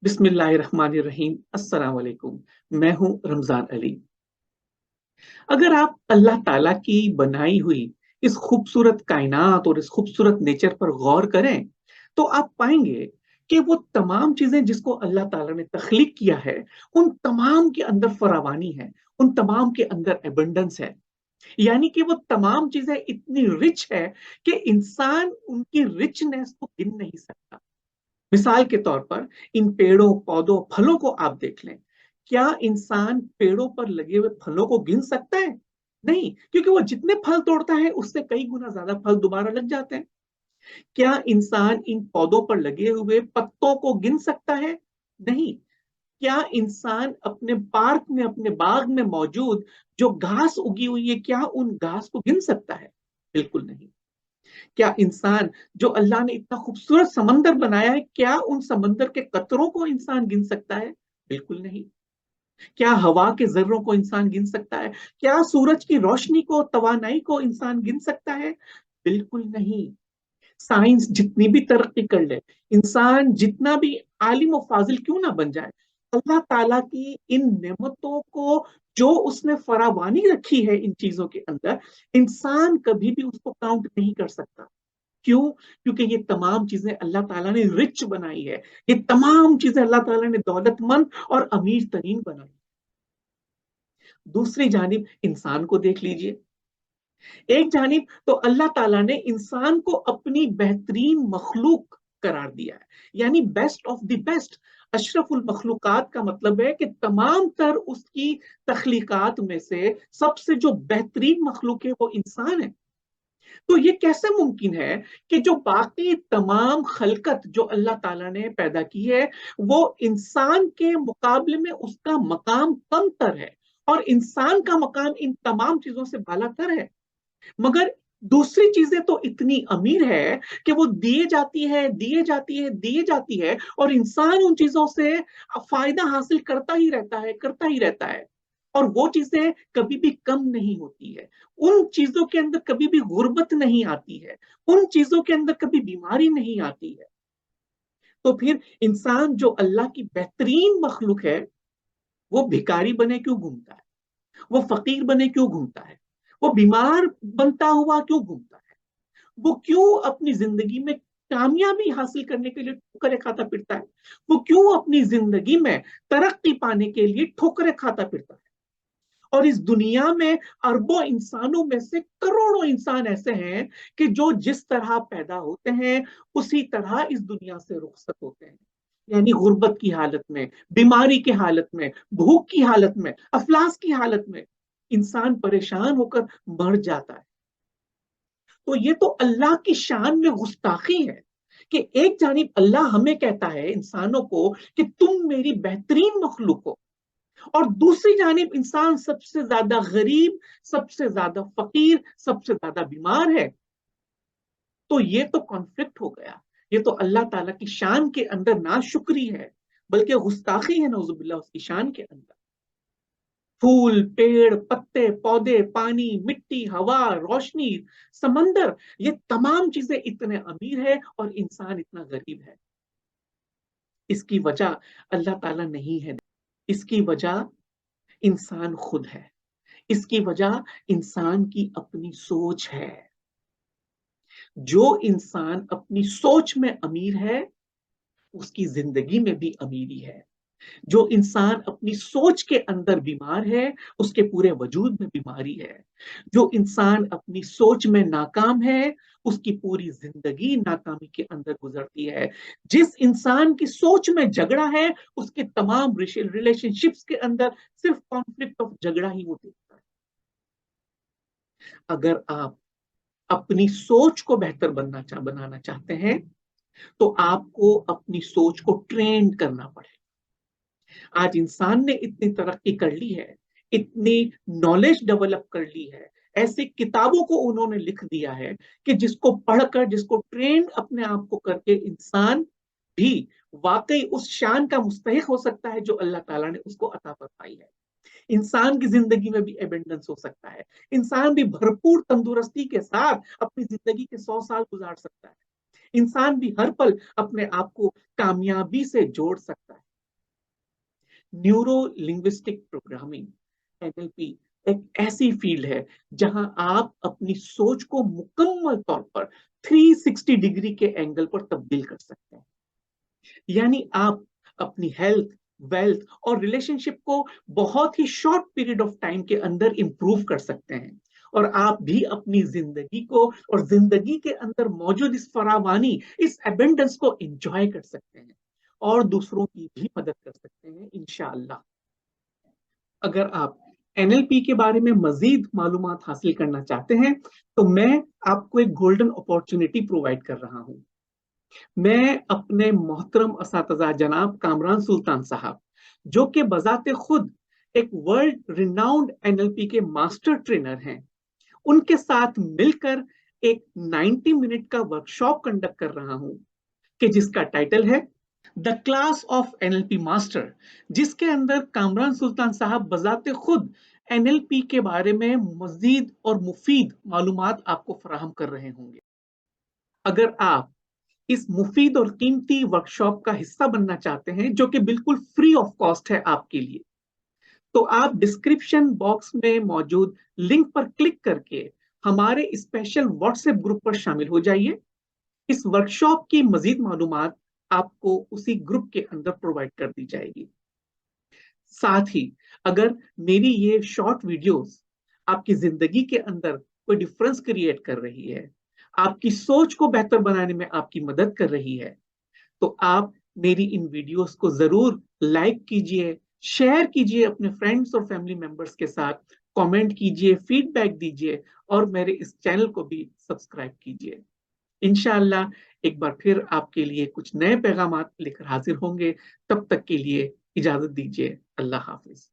बिस्मिल्लाहिर्रहमानिर्रहीम। अस्सलाम वालेकुम। मैं हूं रमजान अली। अगर आप अल्लाह ताला की बनाई हुई इस खूबसूरत कायनात और इस खूबसूरत नेचर पर गौर करें तो आप पाएंगे कि वो तमाम चीजें जिसको अल्लाह ताला ने तख्लीक किया है, उन तमाम के अंदर फरावानी है, उन तमाम के अंदर एबंडेंस है। यानी कि वो तमाम चीजें इतनी रिच है कि इंसान उनकी रिचनेस को गिन नहीं सकता। मिसाल के तौर पर इन पेड़ों पौधों फलों को आप देख लें। क्या इंसान पेड़ों पर लगे हुए फलों को गिन सकता है? नहीं, क्योंकि वो जितने फल तोड़ता है उससे कई गुना ज्यादा फल दोबारा लग जाते हैं। क्या इंसान इन पौधों पर लगे हुए पत्तों को गिन सकता है? नहीं। क्या इंसान अपने पार्क में अपने बाग में मौजूद जो घास उगी हुई है, क्या उन घास को गिन सकता है? बिल्कुल नहीं। क्या इंसान, जो अल्लाह ने इतना खूबसूरत समंदर बनाया है, क्या उन समंदर के कतरों को इंसान गिन सकता है? बिल्कुल नहीं। क्या हवा के जर्रों को इंसान गिन सकता है? क्या सूरज की रोशनी को, तवानाई को इंसान गिन सकता है? बिल्कुल नहीं। साइंस जितनी भी तरक्की कर ले, इंसान जितना भी आलिम और फाजिल क्यों ना बन जाए, अल्लाह ताला की इन नेमतों को, जो उसने फरावानी रखी है इन चीजों के अंदर, इंसान कभी भी उसको काउंट नहीं कर सकता। क्यों? क्योंकि ये तमाम चीजें अल्लाह ताला ने रिच बनाई है। ये तमाम चीजें अल्लाह ताला ने दौलतमंद और अमीर तरीन बनाई। दूसरी जानिब इंसान को देख लीजिए। एक जानिब तो अल्लाह ताला ने इंसान को अपनी बेहतरीन मखलूक करार दिया है, यानी बेस्ट ऑफ द बेस्ट। अशरफुल मखलूकात का मतलब है कि तमाम तर उसकी तख्लीकात में से सबसे जो बेहतरीन मखलूक है वो इंसान है। तो ये कैसे मुमकिन है कि जो बाकी तमाम खलकत जो अल्लाह ताला ने पैदा की है, वो इंसान के मुकाबले में उसका मकाम कम तर है, और इंसान का मकाम इन तमाम चीजों से बालातर है। मगर दूसरी चीजें तो इतनी अमीर है कि वो दिए जाती है, दिए जाती है, दिए जाती है, और इंसान उन चीजों से फायदा हासिल करता ही रहता है, करता ही रहता है। और वो चीजें कभी भी कम नहीं होती है। उन चीजों के अंदर कभी भी गुर्बत नहीं आती है। उन चीजों के अंदर कभी बीमारी नहीं आती है। तो फिर इंसान जो अल्लाह की बेहतरीन मखलूक है, वो भिखारी बने क्यों घूमता है? वो फकीर बने क्यों घूमता है? वो बीमार बनता हुआ क्यों घूमता है? वो क्यों अपनी जिंदगी में कामयाबी हासिल करने के लिए ठोकरें खाता फिरता है? वो क्यों अपनी जिंदगी में तरक्की पाने के लिए ठोकरें खाता फिरता है? और इस दुनिया में अरबों इंसानों में से करोड़ों इंसान ऐसे हैं कि जो जिस तरह पैदा होते हैं उसी तरह इस दुनिया से रुखसत होते हैं। यानी गुर्बत की हालत में, बीमारी की हालत में, भूख की हालत में, अफलास की हालत में इंसान परेशान होकर मर जाता है। तो ये तो अल्लाह की शान में गुस्ताखी है कि एक जानिब अल्लाह हमें कहता है, इंसानों को, कि तुम मेरी बेहतरीन मखलूक हो, और दूसरी जानिब इंसान सबसे ज्यादा गरीब, सबसे ज्यादा फकीर, सबसे ज्यादा बीमार है। तो ये तो कॉन्फ्लिक्ट हो गया। ये तो अल्लाह ताला की शान के अंदर ना शुक्री है, बल्कि गुस्ताखी है नौजुबिल्लाह उसकी शान के अंदर। फूल, पेड़, पत्ते, पौधे, पानी, मिट्टी, हवा, रोशनी, समंदर, ये तमाम चीजें इतने अमीर है और इंसान इतना गरीब है। इसकी वजह अल्लाह ताला नहीं है, इसकी वजह इंसान खुद है। इसकी वजह इंसान की अपनी सोच है। जो इंसान अपनी सोच में अमीर है, उसकी जिंदगी में भी अमीरी है। जो इंसान अपनी सोच के अंदर बीमार है, उसके पूरे वजूद में बीमारी है। जो इंसान अपनी सोच में नाकाम है, उसकी पूरी जिंदगी नाकामी के अंदर गुजरती है। जिस इंसान की सोच में झगड़ा है, उसके तमाम रिलेशनशिप्स के अंदर सिर्फ कॉन्फ्लिक्ट ऑफ झगड़ा ही वो देखता है। अगर आप अपनी सोच को बेहतर बनाना चाहते हैं, तो आपको अपनी सोच को ट्रेन करना पड़ेगा। आज इंसान ने इतनी तरक्की कर ली है, इतनी नॉलेज डेवलप कर ली है, ऐसी किताबों को उन्होंने लिख दिया है कि जिसको पढ़कर, जिसको ट्रेन अपने आप को करके इंसान भी वाकई उस शान का मुस्तहिक हो सकता है जो अल्लाह ताला ने उसको अता फरमाई है। इंसान की जिंदगी में भी एबेंडेंस हो सकता है। इंसान भी भरपूर तंदुरुस्ती के साथ अपनी जिंदगी के 100 साल गुजार सकता है। इंसान भी हर पल अपने आप को कामयाबी से जोड़ सकता है। न्यूरो लिंग्विस्टिक प्रोग्रामिंग, एनएलपी एक ऐसी फील्ड है जहां आप अपनी सोच को मुकम्मल तौर पर 360 डिग्री के एंगल पर तब्दील कर सकते हैं। यानी आप अपनी हेल्थ, वेल्थ और रिलेशनशिप को बहुत ही शॉर्ट पीरियड ऑफ टाइम के अंदर इंप्रूव कर सकते हैं, और आप भी अपनी जिंदगी को और जिंदगी के अंदर मौजूद इस फरावानी, इस एबेंडेंस को एंजॉय कर सकते हैं और दूसरों की भी मदद कर सकते हैं इंशाअल्लाह। अगर आप एनएलपी के बारे में मजीद मालूमात हासिल करना चाहते हैं तो मैं आपको एक गोल्डन अपॉर्चुनिटी प्रोवाइड कर रहा हूं। मैं अपने मोहतरम असातिज़ा जनाब कामरान सुल्तान साहब, जो कि बजाते खुद एक वर्ल्ड रिनाउंड एनएलपी के मास्टर ट्रेनर हैं, उनके साथ मिलकर एक 90 मिनट का वर्कशॉप कंडक्ट कर रहा हूं कि जिसका टाइटल है the class of NLP master, जिसके अंदर कामरान सुल्तान साहब बजाते खुद एनएलपी के बारे में मजीद और मुफीद मालूमात आपको फराहम कर रहे होंगे। अगर आप इस मुफीद और कीमती वर्कशॉप का हिस्सा बनना चाहते हैं, जो कि बिल्कुल फ्री ऑफ कॉस्ट है आपके लिए, तो आप डिस्क्रिप्शन बॉक्स में मौजूद लिंक पर क्लिक करके हमारे स्पेशल व्हाट्सएप ग्रुप पर शामिल हो जाइए। इस वर्कशॉप की मजीद मालूमात आपको उसी ग्रुप के अंदर प्रोवाइड कर दी जाएगी। साथ ही अगर मेरी ये शॉर्ट वीडियोस आपकी जिंदगी के अंदर कोई डिफरेंस क्रिएट कर रही है, आपकी सोच को बेहतर बनाने में आपकी मदद कर रही है, तो आप मेरी इन वीडियोस को जरूर लाइक कीजिए, शेयर कीजिए अपने फ्रेंड्स और फैमिली मेंबर्स के साथ, कमेंट कीजिए, फीडबैक दीजिए और मेरे इस चैनल को भी सब्सक्राइब कीजिए। इंशाअल्लाह एक बार फिर आपके लिए कुछ नए पैगाम लेकर हाजिर होंगे। तब तक के लिए इजाजत दीजिए। अल्लाह हाफिज।